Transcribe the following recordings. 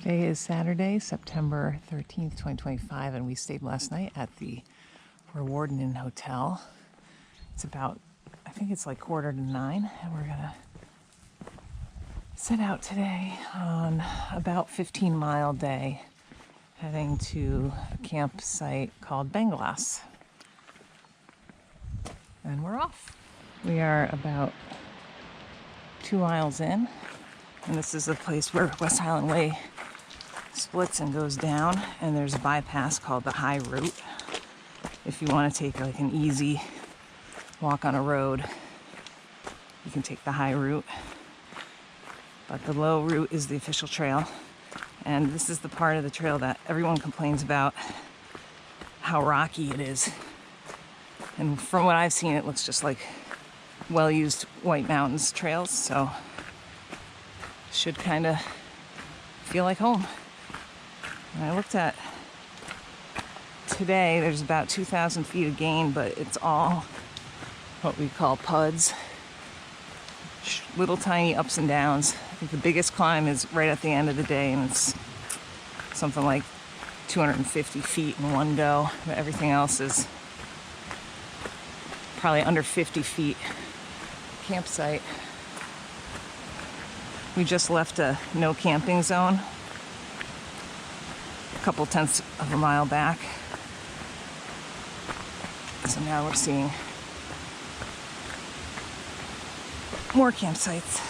Today is Saturday, September 13th, 2025, and we stayed last night at the Rowardennan Hotel. It's about, I think it's like 8:45, and we're gonna set out today on about 15-mile day, heading to a campsite called Beinglas. And we're off. We are about 2 miles in, and this is the place where West Highland Way splits and goes down, and there's a bypass called the High Route. If you want to take like an easy walk on a road, you can take the High Route, but the low route is the official trail, and this is the part of the trail that everyone complains about how rocky it is. And from what I've seen, it looks just like well-used White Mountains trails, so should kind of feel like home. And I looked at today, there's about 2,000 feet of gain, but it's all what we call PUDs, little tiny ups and downs. I think the biggest climb is right at the end of the day, and it's something like 250 feet in one go, but everything else is probably under 50 feet. Campsite. We just left a no camping zone a couple tenths of a mile back. So now we're seeing more campsites.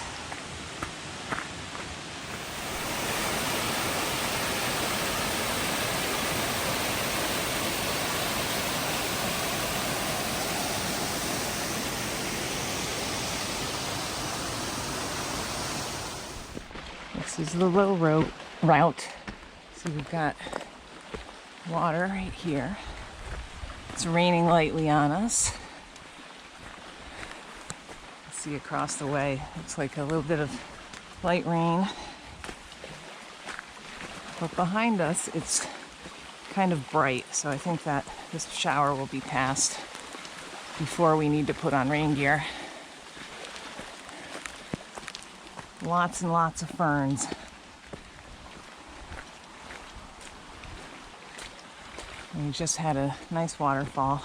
This is the low route. So we've got water right here. It's raining lightly on us. See across the way, looks like a little bit of light rain. But behind us, it's kind of bright, so I think that this shower will be passed before we need to put on rain gear. Lots and lots of ferns. And we just had a nice waterfall.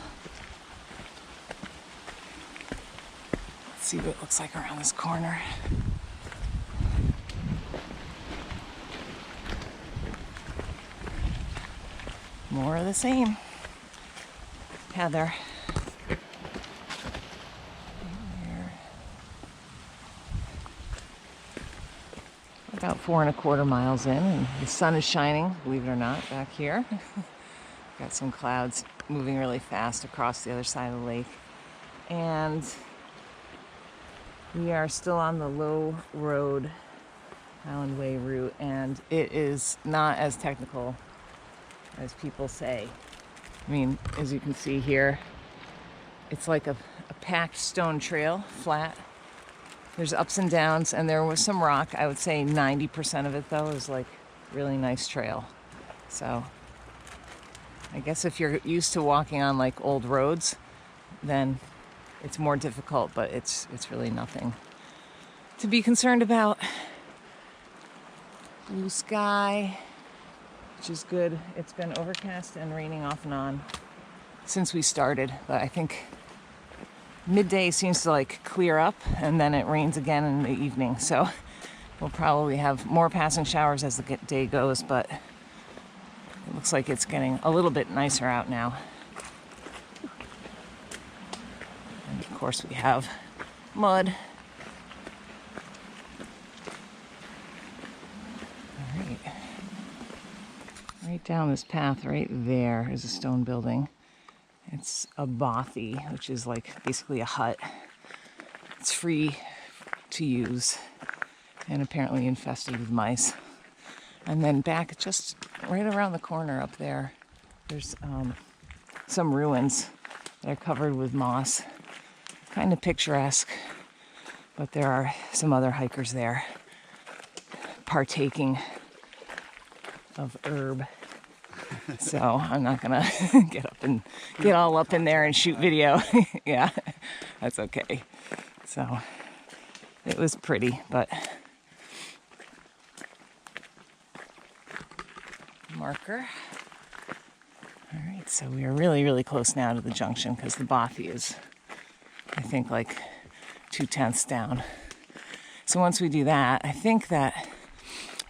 Let's see what it looks like around this corner. More of the same. Heather. About 4¼ miles in, and the sun is shining, believe it or not, back here. Got some clouds moving really fast across the other side of the lake. And we are still on the low road Highland Way route, and it is not as technical as people say. I mean, as you can see here, it's like a packed stone trail, flat. There's ups and downs, and there was some rock. I would say 90% of it, though, is like really nice trail. So I guess if you're used to walking on like old roads, then it's more difficult, but it's really nothing to be concerned about. Blue sky, which is good. It's been overcast and raining off and on since we started, but I think midday seems to like clear up, and then it rains again in the evening. So we'll probably have more passing showers as the day goes, but it looks like it's getting a little bit nicer out now. And of course we have mud. All right. Right down this path right there is a stone building. It's a bothy, which is like basically a hut. It's free to use and apparently infested with mice. And then back just right around the corner up there, there's some ruins that are covered with moss. Kind of picturesque, but there are some other hikers there partaking of herb. So I'm not gonna get all up in there and shoot video. Yeah, that's okay. So it was pretty, but marker. All right, so we are really, really close now to the junction because the Bothy is, I think, like 2/10 down. So once we do that, I think that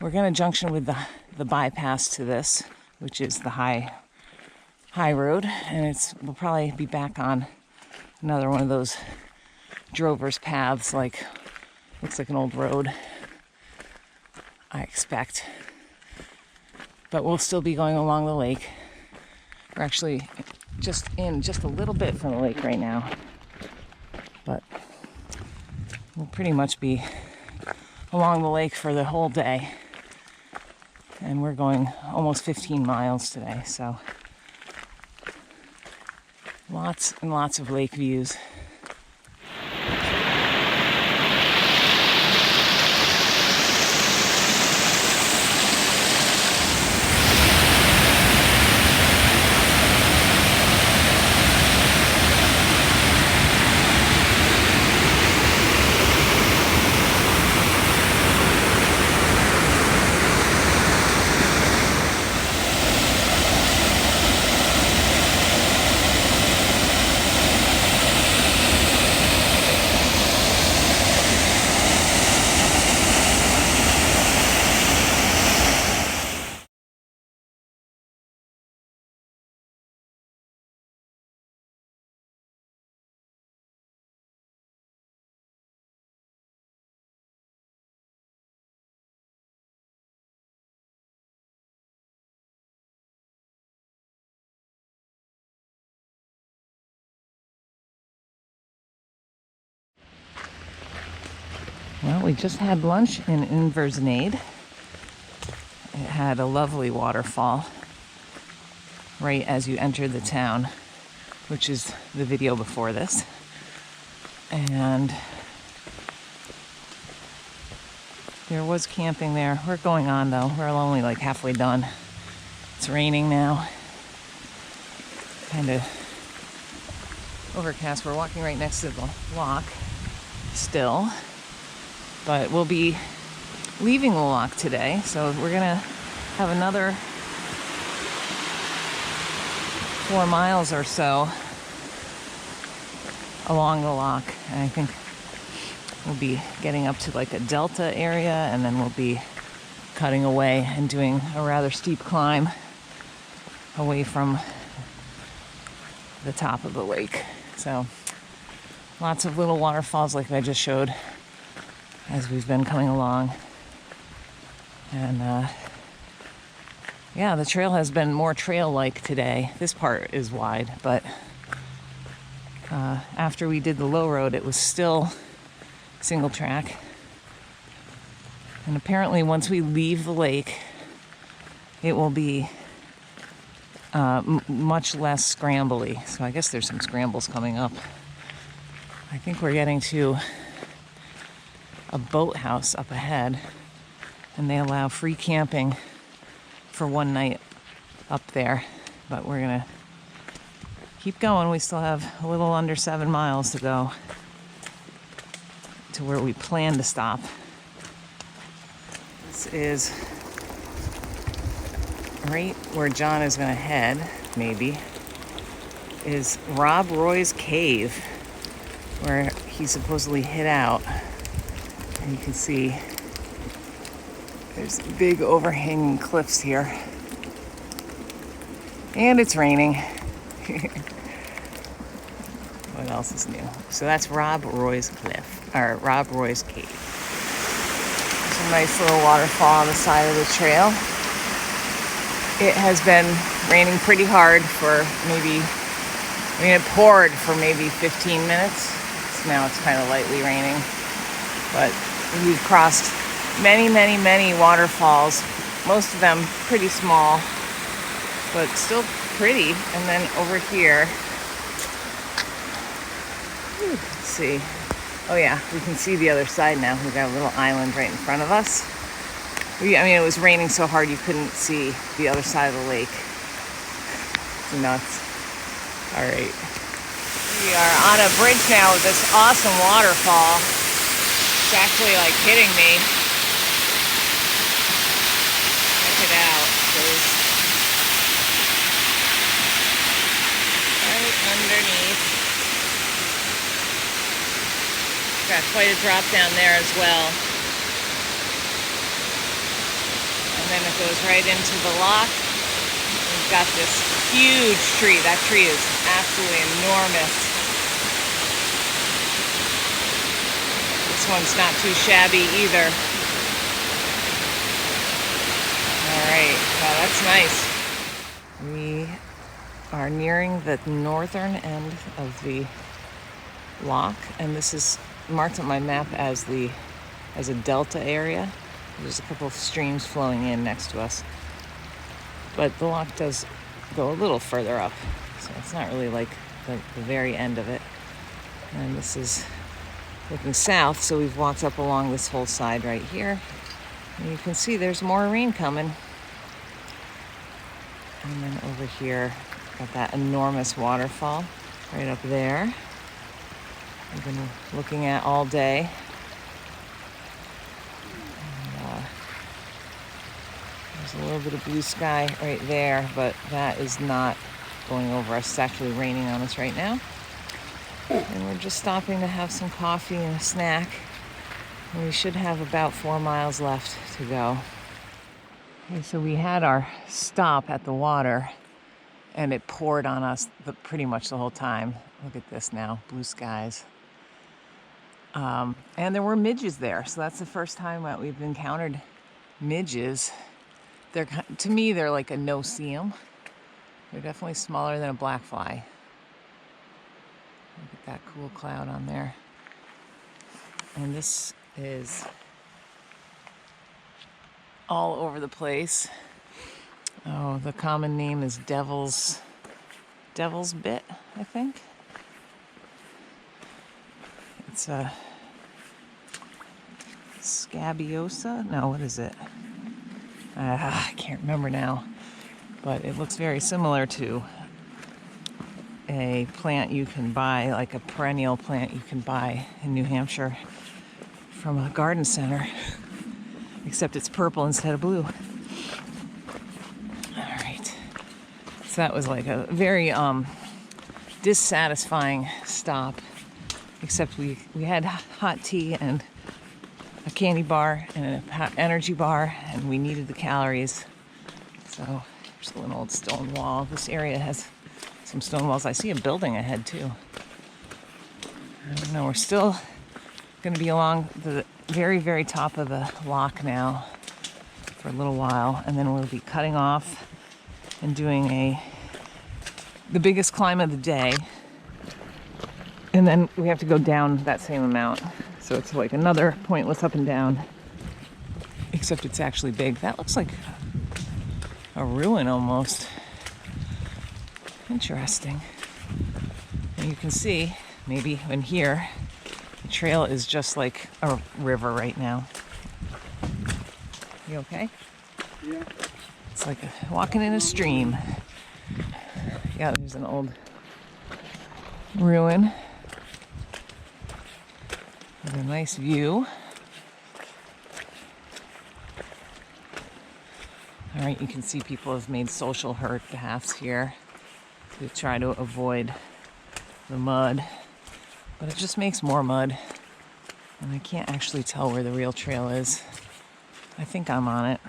we're going to junction with the bypass to this, which is the high road, and we'll probably be back on another one of those drover's paths, like looks like an old road, I expect. But we'll still be going along the lake. We're actually just a little bit from the lake right now, but we'll pretty much be along the lake for the whole day. And we're going almost 15 miles today, so lots and lots of lake views. Well, we just had lunch in Inversnaid. It had a lovely waterfall right as you entered the town, which is the video before this. And there was camping there. We're going on though. We're only like halfway done. It's raining now. Kind of overcast. We're walking right next to the lock still. But we'll be leaving the lock today, so we're gonna have another 4 miles or so along the lock. And I think we'll be getting up to like a delta area, and then we'll be cutting away and doing a rather steep climb away from the top of the lake. So lots of little waterfalls like I just showed as we've been coming along. And yeah, the trail has been more trail-like today. This part is wide, but after we did the low road, it was still single track. And apparently once we leave the lake, it will be much less scrambly. So I guess there's some scrambles coming up. I think we're getting to a boathouse up ahead, and they allow free camping for one night up there. But we're gonna keep going. We still have a little under 7 miles to go to where we plan to stop. This is right where John is gonna head, maybe, is Rob Roy's cave, where he supposedly hid out. And you can see there's big overhanging cliffs here. And it's raining. What else is new? So that's Rob Roy's cliff, or Rob Roy's cave. There's a nice little waterfall on the side of the trail. It has been raining pretty hard for it poured for maybe 15 minutes. So now it's kind of lightly raining. But we've crossed many, many, many waterfalls, most of them pretty small, but still pretty. And then over here, let's see. Oh yeah, we can see the other side now. We've got a little island right in front of us. It was raining so hard you couldn't see the other side of the lake. It's nuts. All right. We are on a bridge now with this awesome waterfall. It's actually like hitting me. Check it out. There's quite a drop down there as well. And then it goes right into the loch. We've got this huge tree. That tree is absolutely enormous. This one's not too shabby either. All right, wow, that's nice. We are nearing the northern end of the loch, and this is marked on my map as a delta area. There's a couple of streams flowing in next to us, but the loch does go a little further up, so it's not really like the very end of it. And this is looking south, so we've walked up along this whole side right here, and you can see there's more rain coming. And then over here, got that enormous waterfall right up there. I've been looking at all day. And, there's a little bit of blue sky right there, but that is not going over us. It's actually raining on us right now. And we're just stopping to have some coffee and a snack. And we should have about 4 miles left to go. Okay, so we had our stop at the water, and it poured on us pretty much the whole time. Look at this now, blue skies. And there were midges there, so that's the first time that we've encountered midges. To me, they're like a no-see-em. They're definitely smaller than a black fly. Look at that cool cloud on there. And this is all over the place. Oh, the common name is devil's bit, I think. It's a scabiosa. No, what is it? I can't remember now, but it looks very similar to a plant you can buy, like a perennial plant you can buy in New Hampshire from a garden center, except it's purple instead of blue. All right, so that was like a very dissatisfying stop, except we had hot tea and a candy bar and an energy bar, and we needed the calories. So there's an old stone wall. This area has some stone walls. I see a building ahead too. I don't know, we're still going to be along the very, very top of the loch now for a little while, and then we'll be cutting off and doing the biggest climb of the day, and then we have to go down that same amount. So it's like another pointless up and down, except it's actually big. That looks like a ruin almost. Interesting. And you can see, maybe in here, the trail is just like a river right now. You okay? Yeah. It's like walking in a stream. Yeah, there's an old ruin with a nice view. All right, you can see people have made social herd paths here to try to avoid the mud, but it just makes more mud, and I can't actually tell where the real trail is. I think I'm on it.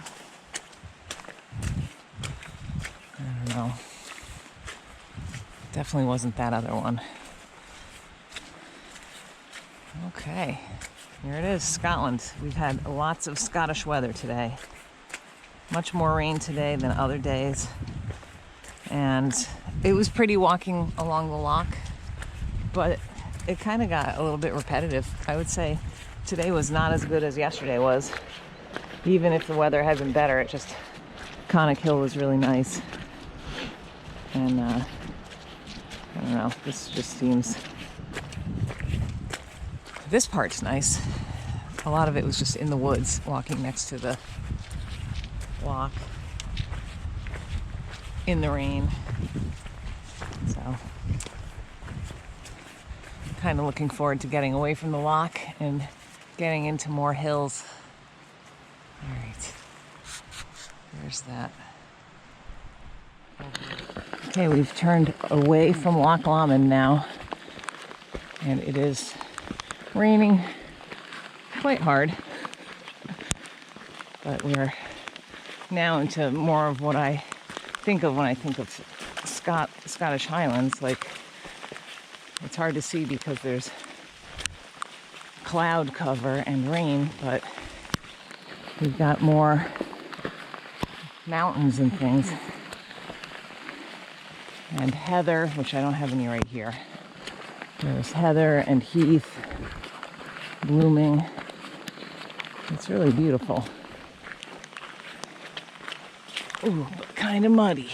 I don't know. Definitely wasn't that other one. Okay, here it is, Scotland. We've had lots of Scottish weather today. Much more rain today than other days. And it was pretty walking along the loch, but it kind of got a little bit repetitive. I would say today was not as good as yesterday was. Even if the weather had been better, it just, Connick Hill was really nice. And I don't know, this just seems, this part's nice. A lot of it was just in the woods, walking next to the loch in the rain. So I'm kind of looking forward to getting away from the loch and getting into more hills. All right, there's that. Okay, we've turned away from Loch Lomond now, and it is raining quite hard. But we're now into more of what I think of when I think of Scottish Highlands. Like, it's hard to see because there's cloud cover and rain, but we've got more mountains and things. And heather, which I don't have any right here. There's heather and heath blooming. It's really beautiful. Ooh, but kind of muddy.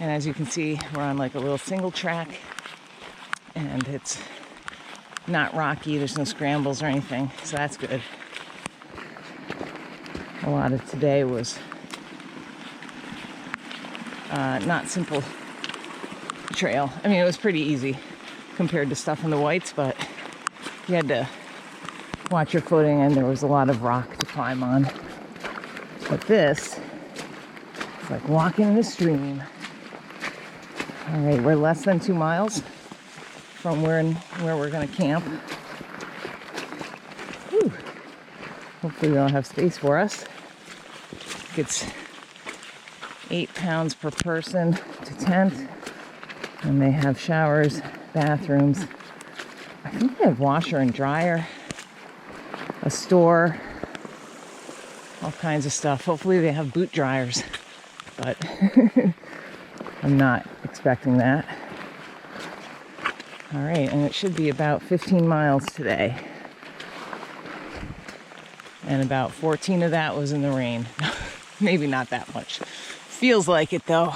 And as you can see, we're on like a little single track, and it's not rocky. There's no scrambles or anything, so that's good. A lot of today was not simple trail. I mean, it was pretty easy compared to stuff in the whites, but you had to watch your footing, and there was a lot of rock to climb on. But this is like walking in a stream. All right, we're less than 2 miles from where we're gonna camp. Whew. Hopefully they'll have space for us. It's 8 pounds per person to tent, and they have showers, bathrooms. I think they have washer and dryer, a store, all kinds of stuff. Hopefully they have boot dryers, but I'm not expecting that. All right, and it should be about 15 miles today. And about 14 of that was in the rain. Maybe not that much. Feels like it though.